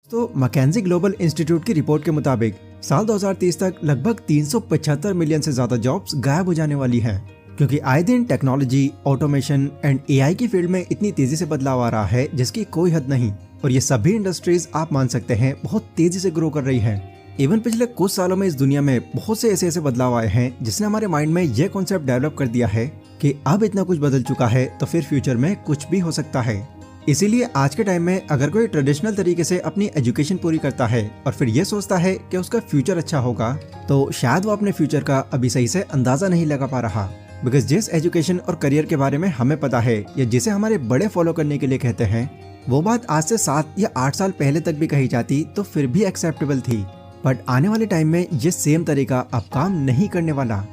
तो McKenzie global institute की report के मुताबिक साल 2030 तक लगभग 375 मिलियन से ज्यादा जॉब्स गायब हो जाने वाली हैं, क्योंकि आए दिन टेक्नोलॉजी, ऑटोमेशन एंड एआई की फील्ड में इतनी तेजी से बदलाव आ रहा है जिसकी कोई हद नहीं। और ये सभी इंडस्ट्रीज आप मान सकते हैं बहुत तेजी से ग्रो कर रही है। इवन पिछले कुछ सालों में इस दुनिया में बहुत से ऐसे बदलाव आए हैं जिसने हमारे माइंड में यह कॉन्सेप्ट डेवलप कर दिया है कि अब इतना कुछ बदल चुका है तो फिर फ्यूचर में कुछ भी हो सकता है। इसीलिए आज के टाइम में अगर कोई ट्रेडिशनल तरीके से अपनी एजुकेशन पूरी करता है और फिर ये सोचता है कि उसका फ्यूचर अच्छा होगा, तो शायद वो अपने फ्यूचर का अभी सही से अंदाजा नहीं लगा पा रहा। बिकॉज जिस एजुकेशन और करियर के बारे में हमें पता है या जिसे हमारे बड़े फॉलो करने के लिए कहते हैं, वो बात आज से 7 या 8 साल पहले तक भी कही जाती तो फिर भी एक्सेप्टेबल थी। बट आने वाले टाइम में ये सेम तरीका अब काम नहीं करने वाला।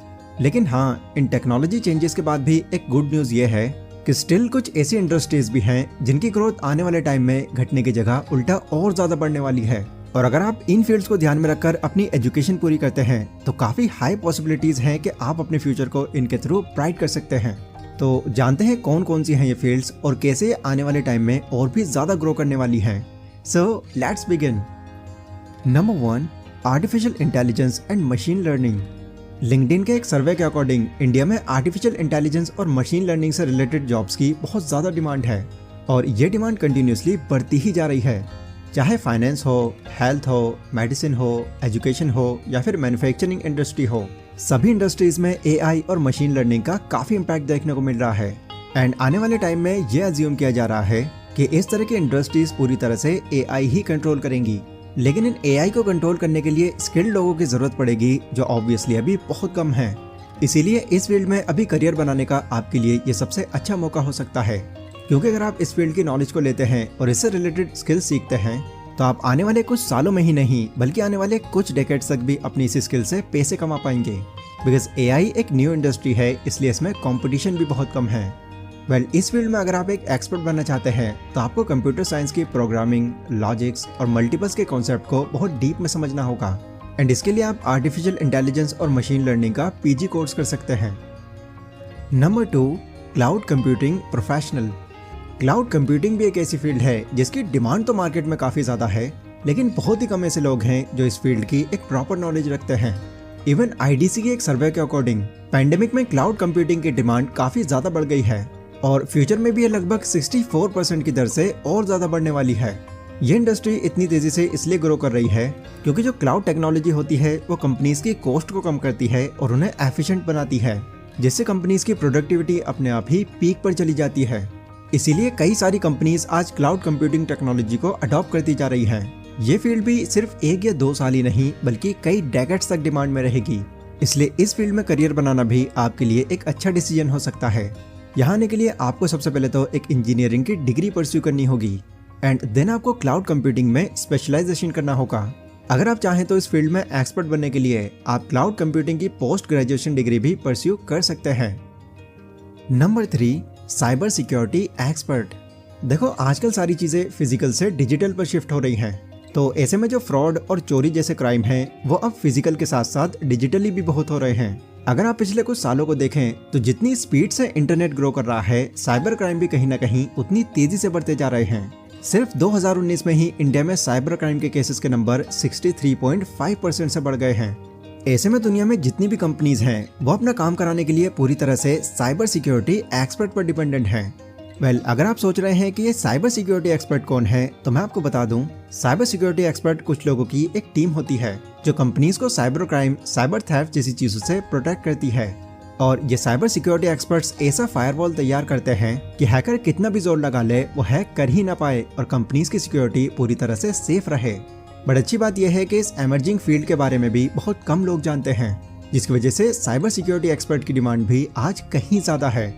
लेकिन हाँ, इन टेक्नोलॉजी चेंजेस के बाद भी एक गुड न्यूज ये है कि स्टिल कुछ ऐसी इंडस्ट्रीज भी हैं जिनकी ग्रोथ आने वाले टाइम में घटने की जगह उल्टा और ज्यादा बढ़ने वाली है। और अगर आप इन फील्ड्स को ध्यान में रखकर अपनी एजुकेशन पूरी करते हैं तो काफी हाई पॉसिबिलिटीज हैं कि आप अपने फ्यूचर को इनके थ्रू ब्राइट कर सकते हैं। तो जानते हैं कौन कौन सी हैं ये फील्ड्स और कैसे आने वाले टाइम में और भी ज्यादा ग्रो करने वाली हैं। So let's begin. Number 1, artificial intelligence and machine learning. LinkedIn के एक सर्वे के अकॉर्डिंग इंडिया में आर्टिफिशियल इंटेलिजेंस और मशीन लर्निंग से रिलेटेड जॉब्स की बहुत ज़्यादा डिमांड है और ये डिमांड कंटिन्यूसली बढ़ती ही जा रही है। चाहे फाइनेंस हो, हेल्थ हो, मेडिसिन हो, एजुकेशन हो या फिर मैन्युफैक्चरिंग इंडस्ट्री हो, सभी इंडस्ट्रीज में एआई और मशीन लर्निंग का काफ़ी इम्पैक्ट देखने को मिल रहा है। एंड आने वाले टाइम में ये अज्यूम किया जा रहा है कि इस तरह की इंडस्ट्रीज पूरी तरह से एआई ही कंट्रोल करेंगी। लेकिन इन एआई को कंट्रोल करने के लिए स्किल्ड लोगों की जरूरत पड़ेगी, जो ऑब्वियसली अभी बहुत कम है। इसीलिए इस फील्ड में अभी करियर बनाने का आपके लिए ये सबसे अच्छा मौका हो सकता है, क्योंकि अगर आप इस फील्ड की नॉलेज को लेते हैं और इससे रिलेटेड स्किल्स सीखते हैं तो आप आने वाले कुछ सालों में ही नहीं बल्कि आने वाले कुछ डेकेड्स तक भी अपनी इसी स्किल से पैसे कमा पाएंगे। बिकॉज एआई एक न्यू इंडस्ट्री है, इसलिए इसमें कंपटीशन भी बहुत कम है। इस फील्ड में अगर आप एक एक्सपर्ट बनना चाहते हैं तो आपको कंप्यूटर साइंस की प्रोग्रामिंग, लॉजिक्स और मल्टीपल्स के कॉन्सेप्ट को बहुत डीप में समझना होगा। एंड इसके लिए आप आर्टिफिशियल इंटेलिजेंस और मशीन लर्निंग का पीजी कोर्स कर सकते हैं। Number 2, cloud computing professional. Cloud computing भी एक ऐसी फील्ड है जिसकी डिमांड तो मार्केट में काफी ज्यादा है, लेकिन बहुत ही कम ऐसे लोग हैं जो इस फील्ड की एक प्रॉपर नॉलेज रखते हैं। इवन आईडीसी के एक सर्वे के अकॉर्डिंग पैंडेमिक में क्लाउड कंप्यूटिंग की डिमांड काफी ज्यादा बढ़ गई है और फ्यूचर में भी ये लगभग 64% की दर से और ज्यादा बढ़ने वाली है। ये इंडस्ट्री इतनी तेजी से इसलिए ग्रो कर रही है क्योंकि जो क्लाउड टेक्नोलॉजी होती है वो कंपनीज की कॉस्ट को कम करती है और उन्हें एफिशिएंट बनाती है, जिससे कंपनीज की प्रोडक्टिविटी अपने आप ही पीक पर चली जाती है। इसीलिए कई सारी कंपनीज आज क्लाउड कंप्यूटिंग टेक्नोलॉजी को अडॉप्ट करती जा रही है। ये फील्ड भी सिर्फ 1 या 2 साल ही नहीं बल्कि कई डेकेड्स तक डिमांड में रहेगी। इसलिए इस फील्ड में करियर बनाना भी आपके लिए एक अच्छा डिसीजन हो सकता है। यहाँ आने के लिए आपको सबसे पहले तो एक इंजीनियरिंग की डिग्री परस्यू करनी होगी एंड देन आपको क्लाउड कंप्यूटिंग में स्पेशलाइजेशन करना होगा। अगर आप चाहें तो इस फील्ड में एक्सपर्ट बनने के लिए आप क्लाउड कंप्यूटिंग की पोस्ट ग्रेजुएशन डिग्री भी परस्यू कर सकते हैं। Number 3, cyber security expert. देखो, आजकल सारी चीजें फिजिकल से डिजिटल पर शिफ्ट हो रही हैं, तो ऐसे में जो फ्रॉड और चोरी जैसे क्राइम हैं वो अब फिजिकल के साथ साथ डिजिटली भी बहुत हो रहे हैं। अगर आप पिछले कुछ सालों को देखें तो जितनी स्पीड से इंटरनेट ग्रो कर रहा है, साइबर क्राइम भी कहीं ना कहीं उतनी तेजी से बढ़ते जा रहे हैं। सिर्फ 2019 में ही इंडिया में साइबर क्राइम के केसेस के नंबर 63.5% से बढ़ गए हैं। ऐसे में दुनिया में जितनी भी कंपनीज हैं वो अपना काम कराने के लिए पूरी तरह से साइबर सिक्योरिटी एक्सपर्ट पर डिपेंडेंट हैं। अगर आप सोच रहे हैं कि ये साइबर सिक्योरिटी एक्सपर्ट कौन है, तो मैं आपको बता दूं, साइबर सिक्योरिटी एक्सपर्ट कुछ लोगों की एक टीम होती है जो कंपनीज को साइबर क्राइम, साइबर थेफ्ट जैसी चीजों से प्रोटेक्ट करती है। और ये साइबर सिक्योरिटी एक्सपर्ट्स ऐसा फायरवॉल तैयार करते हैं कि हैकर कितना भी जोर लगा ले वो हैक कर ही ना पाए और कंपनीज की सिक्योरिटी पूरी तरह से सेफ रहे। बट अच्छी बात यह है कि इस एमर्जिंग फील्ड के बारे में भी बहुत कम लोग जानते हैं, जिसकी वजह से साइबर सिक्योरिटी एक्सपर्ट की डिमांड भी आज कहीं ज्यादा है।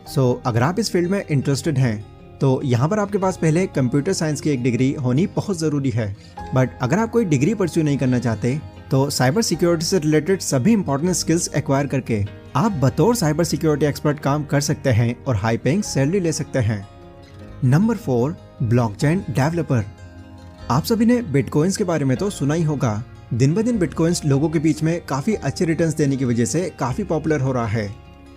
सो अगर आप इस फील्ड में इंटरेस्टेड हैं तो यहाँ पर आपके पास पहले कंप्यूटर साइंस की एक डिग्री होनी बहुत ज़रूरी है। बट अगर आप कोई डिग्री परस्यू नहीं करना चाहते तो साइबर सिक्योरिटी से रिलेटेड सभी इंपॉर्टेंट स्किल्स एक्वायर करके आप बतौर साइबर सिक्योरिटी एक्सपर्ट काम कर सकते हैं और हाई पेइंग सैलरी ले सकते हैं। Number 4, blockchain developer. आप सभी ने बिटकॉइंस के बारे में तो सुना ही होगा। दिन ब दिन बिटकॉइंस लोगों के बीच में काफ़ी अच्छे रिटर्न्स देने की वजह से काफ़ी पॉपुलर हो रहा है।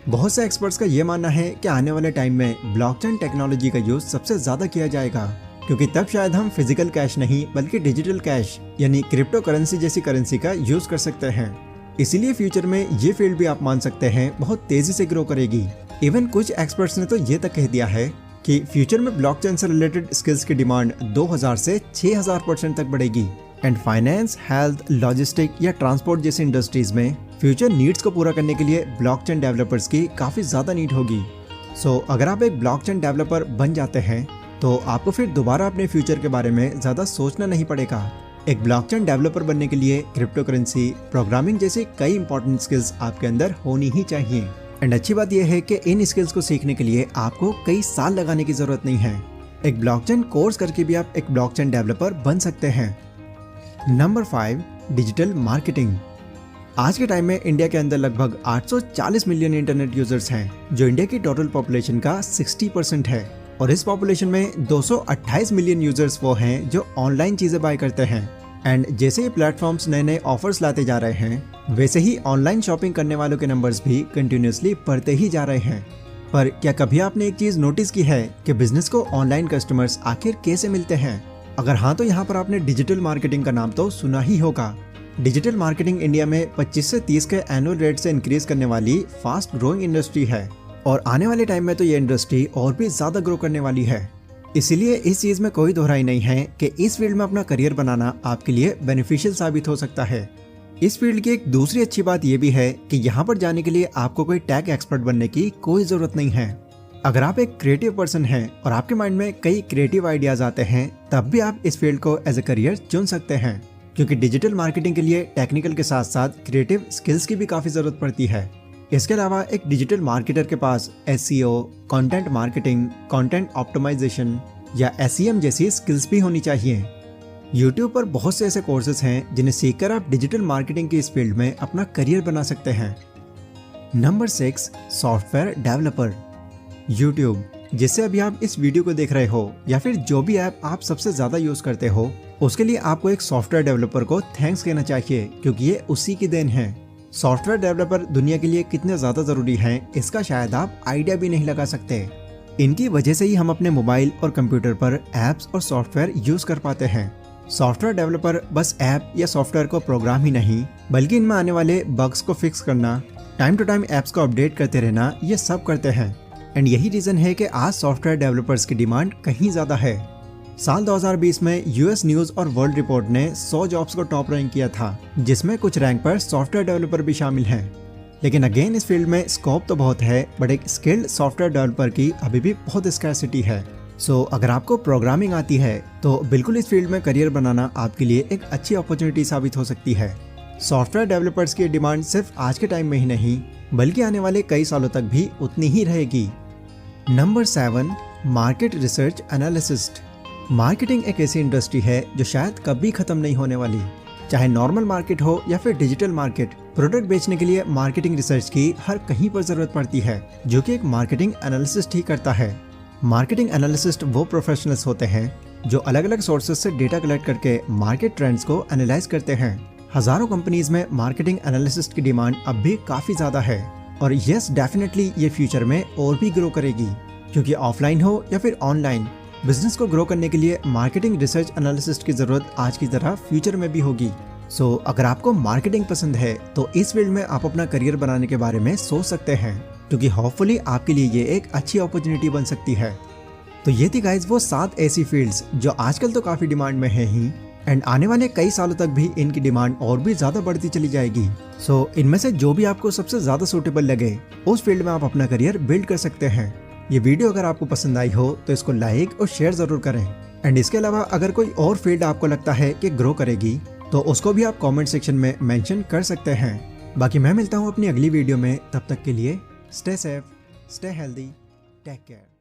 बहुत से एक्सपर्ट्स का ये मानना है कि आने वाले टाइम में ब्लॉकचेन टेक्नोलॉजी का यूज सबसे ज़्यादा किया जाएगा, क्योंकि तब शायद हम फिजिकल कैश नहीं बल्कि डिजिटल कैश यानी क्रिप्टो करेंसी जैसी करेंसी का यूज कर सकते हैं। इसीलिए फ्यूचर में ये फील्ड भी आप मान सकते हैं बहुत तेजी से ग्रो करेगी। इवन कुछ एक्सपर्ट्स ने तो ये तक कह दिया है कि फ्यूचर में ब्लॉकचेन से रिलेटेड स्किल्स की डिमांड 2000 से 6000% तक बढ़ेगी। एंड फाइनेंस, हेल्थ, लॉजिस्टिक या ट्रांसपोर्ट जैसी इंडस्ट्रीज में फ्यूचर नीड्स को पूरा करने के लिए ब्लॉकचेन डेवलपर्स की काफी ज्यादा नीड होगी। सो अगर आप एक ब्लॉकचेन डेवलपर बन जाते हैं तो आपको फिर दोबारा अपने फ्यूचर के बारे में ज्यादा सोचना नहीं पड़ेगा। एक ब्लॉकचेन डेवलपर बनने के लिए क्रिप्टो करेंसी, प्रोग्रामिंग जैसी कई इंपॉर्टेंट स्किल्स आपके अंदर होनी ही चाहिए। एंड अच्छी बात यह है कि इन स्किल्स को सीखने के लिए आपको कई साल लगाने की जरूरत नहीं है। एक ब्लॉकचेन कोर्स करके भी आप एक ब्लॉकचेन डेवलपर बन सकते हैं। Number 5, digital marketing. आज के टाइम में इंडिया के अंदर लगभग 840 मिलियन इंटरनेट यूजर्स हैं, जो इंडिया की टोटल पॉपुलेशन का 60% है। और इस पॉपुलेशन में 228 मिलियन यूजर्स वो हैं जो ऑनलाइन चीजें बाय करते हैं। एंड जैसे ये प्लेटफॉर्म्स नए नए ऑफर्स लाते जा रहे हैं, वैसे ही ऑनलाइन शॉपिंग करने वालों के नंबर्स भी कंटिन्यूसली बढ़ते ही जा रहे हैं। पर क्या कभी आपने एक चीज नोटिस की है कि बिजनेस को ऑनलाइन कस्टमर्स आखिर कैसे मिलते हैं? अगर हाँ, तो यहाँ पर आपने डिजिटल मार्केटिंग का नाम तो सुना ही होगा। डिजिटल मार्केटिंग इंडिया में 25 से 30 के एनुअल रेट से इंक्रीज करने वाली फास्ट ग्रोइंग इंडस्ट्री है और आने वाले टाइम में तो ये इंडस्ट्री और भी ज्यादा ग्रो करने वाली है। इसीलिए इस चीज में कोई दोहराई नहीं है कि इस फील्ड में अपना करियर बनाना आपके लिए बेनिफिशियल साबित हो सकता है। इस फील्ड की एक दूसरी अच्छी बात यह भी है कि यहाँ पर जाने के लिए आपको कोई टेक एक्सपर्ट बनने की कोई जरूरत नहीं है। अगर आप एक क्रिएटिव पर्सन हैं और आपके माइंड में कई क्रिएटिव आइडियाज आते हैं, तब भी आप इस फील्ड को एज ए करियर चुन सकते हैं, क्योंकि डिजिटल मार्केटिंग के लिए टेक्निकल के साथ साथ क्रिएटिव स्किल्स की भी काफी जरूरत पड़ती है। इसके अलावा एक डिजिटल मार्केटर के पास SEO, content marketing, content optimization या SEM जैसी स्किल्स भी होनी चाहिए। YouTube पर बहुत से ऐसे कोर्सेज हैं जिन्हें सीखकर आप डिजिटल मार्केटिंग की इस फील्ड में अपना करियर बना सकते हैं। Number 6, software developer. YouTube, जिससे अभी आप इस वीडियो को देख रहे हो या फिर जो भी ऐप आप सबसे ज्यादा यूज करते हो, उसके लिए आपको एक सॉफ्टवेयर डेवलपर को थैंक्स कहना चाहिए, क्योंकि ये उसी की देन है। सॉफ्टवेयर डेवलपर दुनिया के लिए कितने ज्यादा जरूरी हैं, इसका शायद आप आइडिया भी नहीं लगा सकते। इनकी वजह से ही हम अपने मोबाइल और कंप्यूटर पर एप्स और सॉफ्टवेयर यूज कर पाते हैं। सॉफ्टवेयर डेवलपर बस ऐप या सॉफ्टवेयर को प्रोग्राम ही नहीं, बल्कि इनमें आने वाले बग्स को फिक्स करना, टाइम टू टाइम एप्स को अपडेट करते रहना, ये सब करते हैं। एंड यही रीजन है कि आज सॉफ्टवेयर डेवलपर्स की डिमांड कहीं ज्यादा है। साल 2020 में यूएस न्यूज और वर्ल्ड रिपोर्ट ने 100 जॉब्स को टॉप रैंक किया था, जिसमें कुछ रैंक पर सॉफ्टवेयर डेवलपर भी शामिल हैं। लेकिन अगेन इस फील्ड में स्कोप तो बहुत है, बट एक स्किल्ड सॉफ्टवेयर डेवलपर की अभी भी बहुत स्कैर्सिटी है। सो अगर आपको प्रोग्रामिंग आती है तो बिल्कुल इस फील्ड में करियर बनाना आपके लिए एक अच्छी अपॉर्चुनिटी साबित हो सकती है। सॉफ्टवेयर डेवलपर्स की डिमांड सिर्फ आज के टाइम में ही नहीं, बल्कि आने वाले कई सालों तक भी उतनी ही रहेगी। Number 7, market research analyst. Marketing एक ऐसी इंडस्ट्री है जो शायद कभी खत्म नहीं होने वाली। चाहे नॉर्मल मार्केट हो या फिर डिजिटल मार्केट, प्रोडक्ट बेचने के लिए मार्केटिंग रिसर्च की हर कहीं पर जरूरत पड़ती है, जो कि एक मार्केटिंग एनालिसिस्ट ही करता है। मार्केटिंग एनालिसिस्ट वो प्रोफेशनल्स होते हैं जो अलग अलग सोर्सेज से डेटा कलेक्ट करके मार्केट ट्रेंड्स को एनालाइज करते हैं। हजारों कंपनीज में मार्केटिंग एनालिसिस्ट की डिमांड अब भी काफी ज्यादा है और यस, डेफिनेटली ये फ्यूचर में और भी ग्रो करेगी, क्योंकि ऑफलाइन हो या फिर ऑनलाइन, बिजनेस को ग्रो करने के लिए मार्केटिंग रिसर्च एनालिसिस्ट की जरूरत आज की तरह फ्यूचर में भी होगी। सो अगर आपको मार्केटिंग पसंद है तो इस फील्ड में आप अपना करियर बनाने के बारे में सोच सकते हैं, क्योंकि होपफुली आपके लिए ये एक अच्छी अपॉर्चुनिटी बन सकती है। तो ये थी गाइज वो 7 ऐसी फील्ड्स जो आजकल तो काफी डिमांड में है ही, एंड आने वाले कई सालों तक भी इनकी डिमांड और भी ज्यादा बढ़ती चली जाएगी। सो इनमें से जो भी आपको सबसे ज्यादा सूटेबल लगे, उस फील्ड में आप अपना करियर बिल्ड कर सकते हैं। ये वीडियो अगर आपको पसंद आई हो तो इसको लाइक और शेयर जरूर करें। एंड इसके अलावा अगर कोई और फील्ड आपको लगता है कि ग्रो करेगी, तो उसको भी आप कमेंट सेक्शन में मेंशन कर सकते हैं। बाकी मैं मिलता हूँ अपनी अगली वीडियो में, तब तक के लिए stay safe, stay healthy, take care.